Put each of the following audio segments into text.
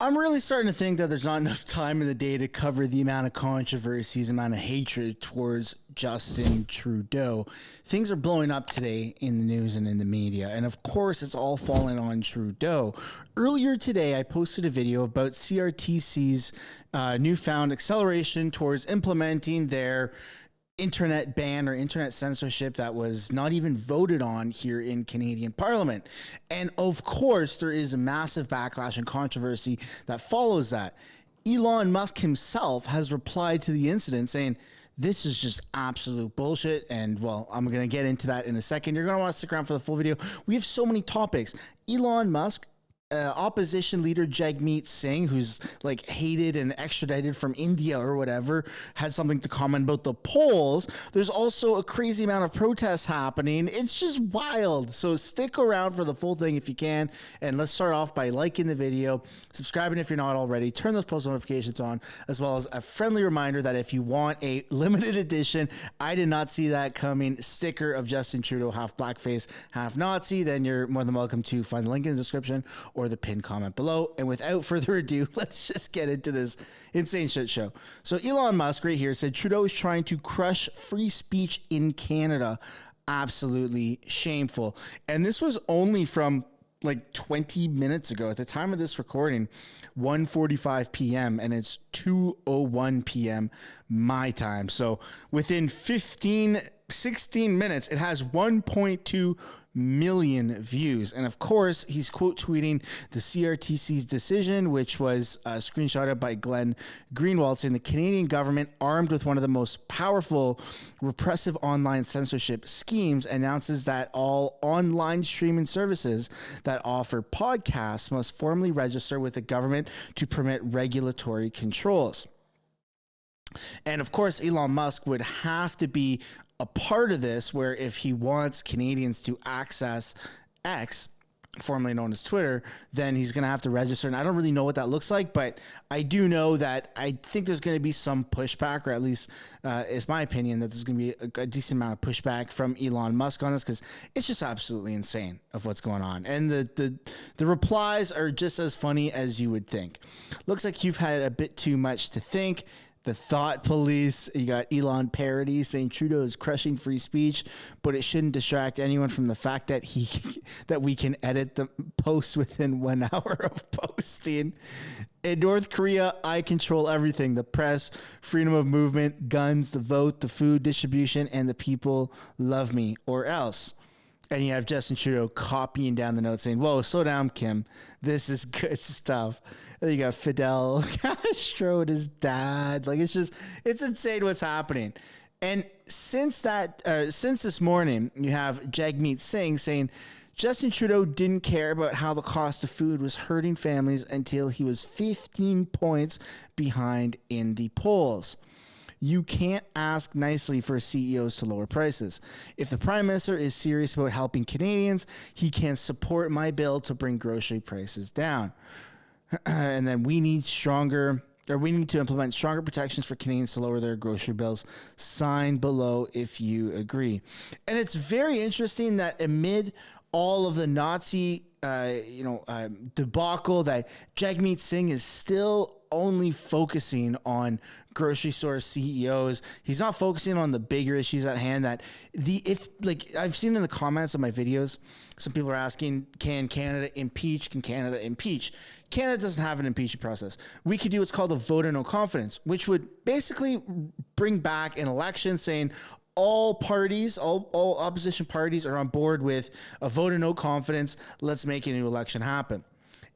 I'm really starting to think that there's not enough time in the day to cover the amount of controversies, amount of hatred towards Justin Trudeau. Things are blowing up today in the news and in the media, and of course, it's all falling on Trudeau. Earlier today, I posted a video about CRTC's newfound acceleration towards implementing their internet ban or internet censorship that was not even voted on here in Canadian Parliament. And of course, there is a massive backlash and controversy that follows that. Elon Musk himself has replied to the incident saying, this is just absolute bullshit. And well, I'm going to get into that in a second. You're going to want to stick around for the full video. We have so many topics. Elon Musk, opposition leader Jagmeet Singh, who's like hated and extradited from India or whatever, had something to comment about the polls. There's also a crazy amount of protests happening. It's just wild. So stick around for the full thing if you can. And let's start off by liking the video, subscribing if you're not already, turn those post notifications on, as well as a friendly reminder that if you want a limited edition, I did not see that coming, sticker of Justin Trudeau, half blackface, half Nazi, then you're more than welcome to find the link in the description or the pinned comment below. And without further ado, let's just get into this insane shit show. So Elon Musk right here said Trudeau is trying to crush free speech in Canada. Absolutely shameful. And this was only from like 20 minutes ago. At the time of this recording, 1:45 p.m. and it's 2:01 p.m. my time. So within 16 minutes, it has 1.2 million views. And of course, he's quote tweeting the CRTC's decision, which was screenshotted by Glenn Greenwald, saying the Canadian government, armed with one of the most powerful repressive online censorship schemes, announces that all online streaming services that offer podcasts must formally register with the government to permit regulatory controls. And of course, Elon Musk would have to be a part of this, where if he wants Canadians to access X, formerly known as Twitter, then he's going to have to register. And I don't really know what that looks like, but I do know that I think there's going to be some pushback, or at least it's my opinion that there's going to be a decent amount of pushback from Elon Musk on this, because it's just absolutely insane of what's going on. And the replies are just as funny as you would think. Looks like you've had a bit too much to think. The thought police, you got Elon parody saying Trudeau is crushing free speech, but it shouldn't distract anyone from the fact that that we can edit the post within 1 hour of posting. In North Korea, I control everything: the press, freedom of movement, guns, the vote, the food distribution, and the people love me or else. And you have Justin Trudeau copying down the note saying, whoa, slow down, Kim. This is good stuff. And then you got Fidel Castro and his dad. Like, it's insane what's happening. And since this morning, you have Jagmeet Singh saying Justin Trudeau didn't care about how the cost of food was hurting families until he was 15 points behind in the polls. You can't ask nicely for CEOs to lower prices. If the Prime Minister is serious about helping Canadians, he can support my bill to bring grocery prices down. And then we need to implement stronger protections for Canadians to lower their grocery bills. Sign below if you agree. And it's very interesting that amid all of the Nazi debacle, that Jagmeet Singh is still only focusing on grocery store CEOs. He's not focusing on the bigger issues at hand. That I've seen in the comments of my videos, some people are asking, can Canada impeach? Can Canada impeach? Canada doesn't have an impeachment process. We could do what's called a vote of no confidence, which would basically bring back an election saying all parties, all opposition parties are on board with a vote of no confidence. Let's make a new election happen.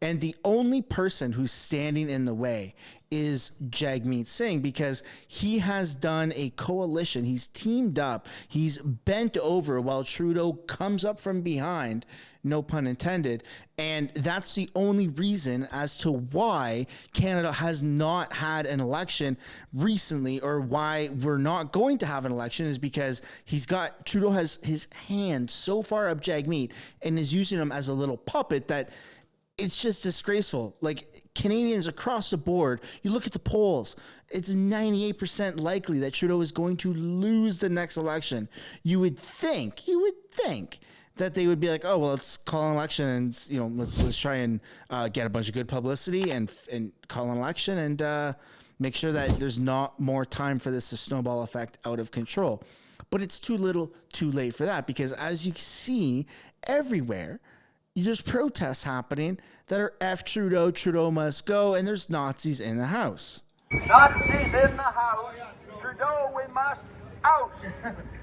And the only person who's standing in the way is Jagmeet Singh, because he has done a coalition. He's teamed up. He's bent over while Trudeau comes up from behind, no pun intended. And that's the only reason as to why Canada has not had an election recently, or why we're not going to have an election, is because Trudeau has his hand so far up Jagmeet and is using him as a little puppet that it's just disgraceful. Like, Canadians across the board, you look at the polls, it's 98% likely that Trudeau is going to lose the next election. You would think that they would be like, oh, well, let's call an election and, you know, let's try and get a bunch of good publicity and call an election and make sure that there's not more time for this to snowball effect out of control. But it's too little, too late for that, because as you see everywhere, there's protests happening that are F Trudeau, Trudeau must go, and there's Nazis in the house. Nazis in the house, Trudeau we must out.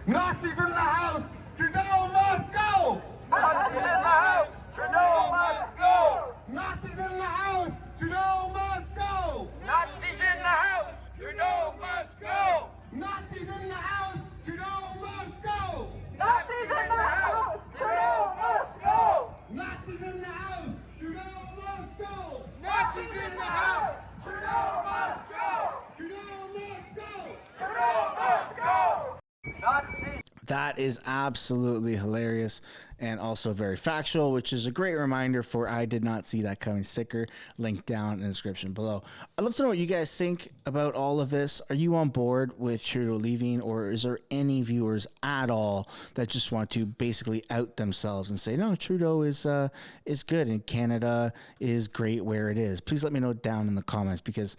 Nazis in the house, Trudeau must go. Nazis in the house, Trudeau must go. Nazis in the house, Trudeau must go. Nazis in the house, Trudeau must go. Nazis in the house, Trudeau must go. Nazis in the house, Trudeau must go. Nazis in the house, Trudeau must go. Nazis in the house, Trudeau must go. Trudeau must go. Trudeau must go. Nazis. That is absolutely hilarious and also very factual, which is a great reminder for I Did Not See That Coming sticker, linked down in the description below. I'd love to know what you guys think about all of this. Are you on board with Trudeau leaving, or is there any viewers at all that just want to basically out themselves and say, no, Trudeau is good and Canada is great where it is? Please let me know down in the comments, because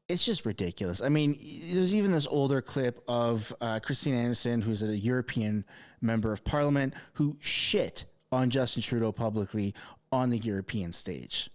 it's just ridiculous. I mean, there's even this older clip of Christine Anderson, who's a European member of parliament, who shit on Justin Trudeau publicly on the European stage.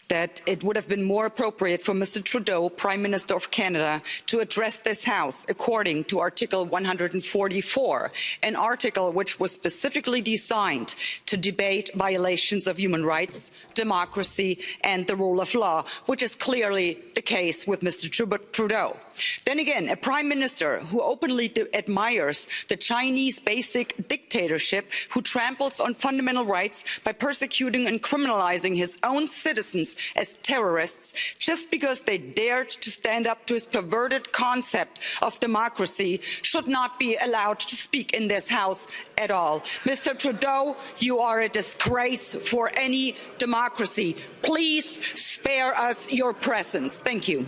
That it would have been more appropriate for Mr. Trudeau, Prime Minister of Canada, to address this House according to Article 144, an article which was specifically designed to debate violations of human rights, democracy and the rule of law, which is clearly the case with Mr. Trudeau. Then again, a Prime Minister who openly admires the Chinese basic dictatorship, who tramples on fundamental rights by persecuting and criminalizing his own citizens as terrorists just because they dared to stand up to his perverted concept of democracy, should not be allowed to speak in this House at all. Mr. Trudeau, you are a disgrace for any democracy. Please spare us your presence. Thank you.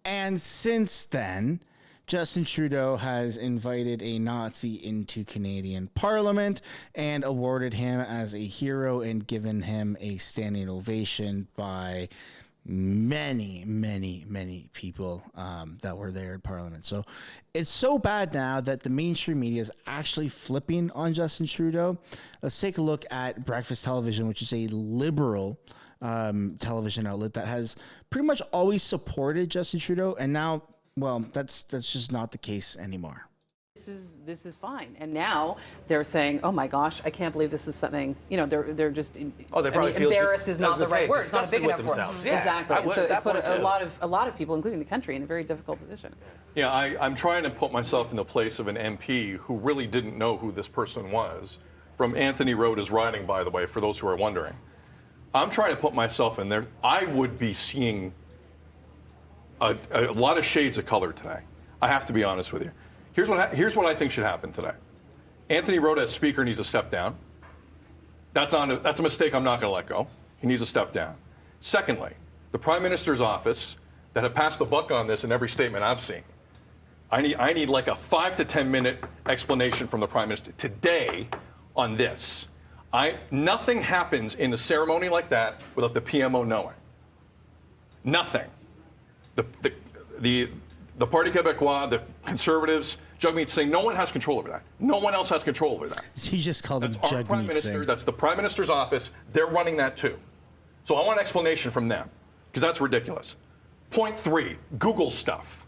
And since then, Justin Trudeau has invited a Nazi into Canadian Parliament and awarded him as a hero and given him a standing ovation by many, many, many people that were there in Parliament. So it's so bad now that the mainstream media is actually flipping on Justin Trudeau. Let's take a look at Breakfast Television, which is a liberal television outlet that has pretty much always supported Justin Trudeau, and now, well, that's just not the case anymore. This is fine, and now they're saying, "Oh my gosh, I can't believe this is something." You know, they're just. Oh, they probably feel embarrassed is not the right word. It's not big enough for them. Yeah, exactly. So it put a lot of people, including the country, in a very difficult position. Yeah, I'm trying to put myself in the place of an MP who really didn't know who this person was. From Anthony Rhoda's writing, by the way, for those who are wondering. I'm trying to put myself in there. I would be seeing a lot of shades of color today. I have to be honest with you. Here's what I think should happen today. Anthony Rhoda as speaker needs to step down. That's a mistake I'm not going to let go. He needs to step down. Secondly, the Prime Minister's office that had passed the buck on this in every statement I've seen. I need like a 5 to 10 minute explanation from the Prime Minister today on this. Nothing happens in a ceremony like that without the PMO knowing. Nothing. The Parti Québécois, the Conservatives, Jagmeet Singh, no one has control over that. No one else has control over that. He just called him Jagmeet Prime Minister. Singh. That's the Prime Minister's office. They're running that too. So I want an explanation from them, because that's ridiculous. Point 3, Google stuff.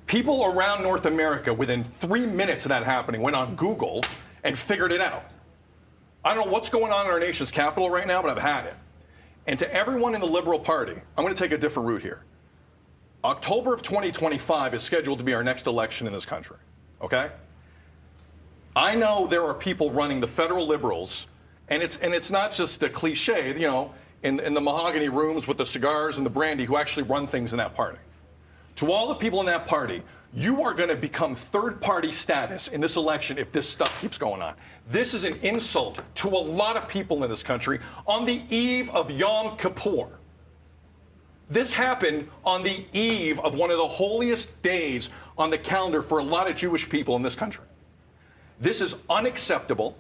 People around North America, within 3 minutes of that happening, went on Google and figured it out. I don't know what's going on in our nation's capital right now, but I've had it. And to everyone in the Liberal Party, I'm going to take a different route here. October of 2025 is scheduled to be our next election in this country, okay? I know there are people running the federal Liberals, and it's not just a cliche, you know, in the mahogany rooms with the cigars and the brandy who actually run things in that party. To all the people in that party, you are going to become third-party status in this election if this stuff keeps going on. This is an insult to a lot of people in this country on the eve of Yom Kippur. This happened on the eve of one of the holiest days on the calendar for a lot of Jewish people in this country. This is unacceptable.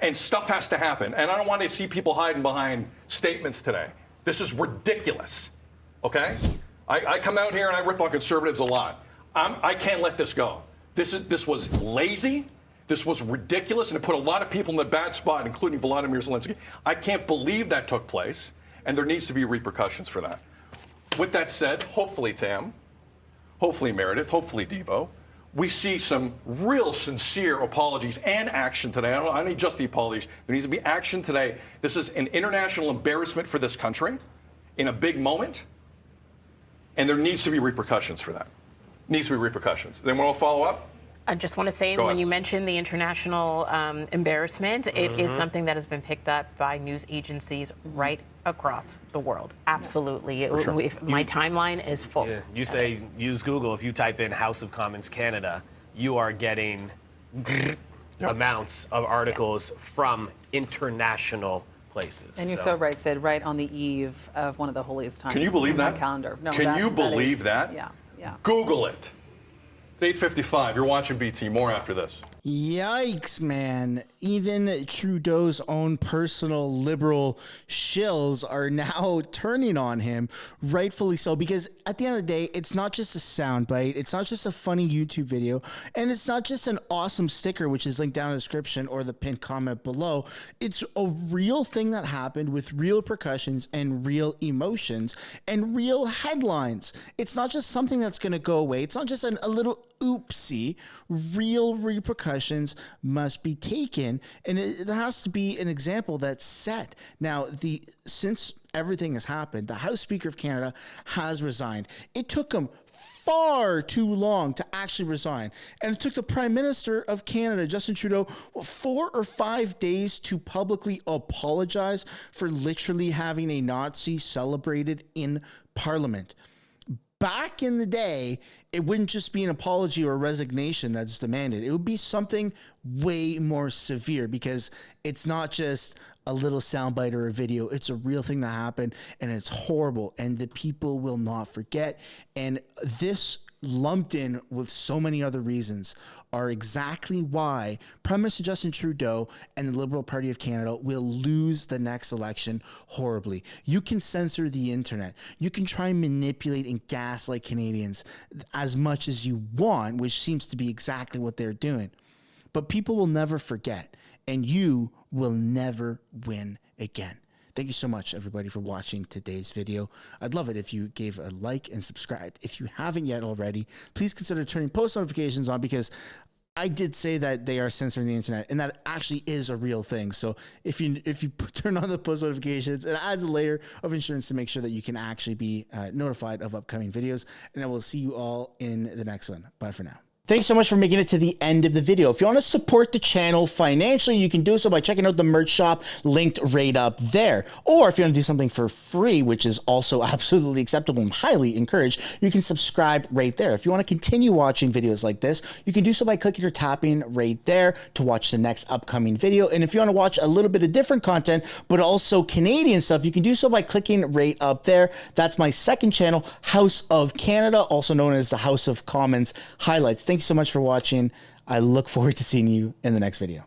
And stuff has to happen. And I don't want to see people hiding behind statements today. This is ridiculous, okay? I come out here and I rip on conservatives a lot. I can't let this go. This was lazy. This was ridiculous, and it put a lot of people in a bad spot, including Volodymyr Zelensky. I can't believe that took place, and there needs to be repercussions for that. With that said, hopefully, Tam, hopefully, Meredith, hopefully, Devo, we see some real sincere apologies and action today. I don't need just the apologies. There needs to be action today. This is an international embarrassment for this country in a big moment, and there needs to be repercussions for that. Needs to be repercussions. Anyone want to follow up? I just want to say, Go when ahead. you mentioned the international embarrassment, it is something that has been picked up by news agencies right across the world. Absolutely. sure. My timeline is full. Yeah, you say use Google. If you type in House of Commons Canada, you are getting amounts of articles from international places. And you're so right, Sid, right on the eve of one of the holiest times. Can you believe on my that? calendar. No, Can you believe is- that? Yeah, yeah. Google it. It's 8:55. You're watching BT. More after this. Yikes, man. Even Trudeau's own personal liberal shills are now turning on him, rightfully so, because at the end of the day, it's not just a soundbite, it's not just a funny YouTube video, and it's not just an awesome sticker, which is linked down in the description or the pinned comment below. It's a real thing that happened with real repercussions and real emotions and real headlines. It's not just something that's going to go away. It's not just a little oopsie. Real repercussions must be taken, and there has to be an example that's set. Now, since everything has happened, the House Speaker of Canada has resigned. It took him far too long to actually resign, and it took the Prime Minister of Canada, Justin Trudeau, 4 or 5 days to publicly apologize for literally having a Nazi celebrated in Parliament. Back in the day, it wouldn't just be an apology or a resignation that's demanded. It would be something way more severe, because it's not just a little soundbite or a video. It's a real thing that happened, and it's horrible, and the people will not forget. And this, lumped in with so many other reasons, are exactly why Prime Minister Justin Trudeau and the Liberal Party of Canada will lose the next election horribly. You can censor the internet. You can try and manipulate and gaslight Canadians as much as you want, which seems to be exactly what they're doing. But people will never forget, and you will never win again. Thank you so much, everybody, for watching today's video. I'd love it if you gave a like and subscribed. If you haven't yet already, please consider turning post notifications on, because I did say that they are censoring the internet, and that actually is a real thing. So if you turn on the post notifications, it adds a layer of insurance to make sure that you can actually be notified of upcoming videos. And I will see you all in the next one. Bye for now. Thanks so much for making it to the end of the video. If you want to support the channel financially, you can do so by checking out the merch shop linked right up there. Or if you want to do something for free, which is also absolutely acceptable and highly encouraged, you can subscribe right there. If you want to continue watching videos like this, you can do so by clicking or tapping right there to watch the next upcoming video. And if you want to watch a little bit of different content, but also Canadian stuff, you can do so by clicking right up there. That's my second channel, House of Canada, also known as the House of Commons Highlights. Thank you so much for watching. I look forward to seeing you in the next video.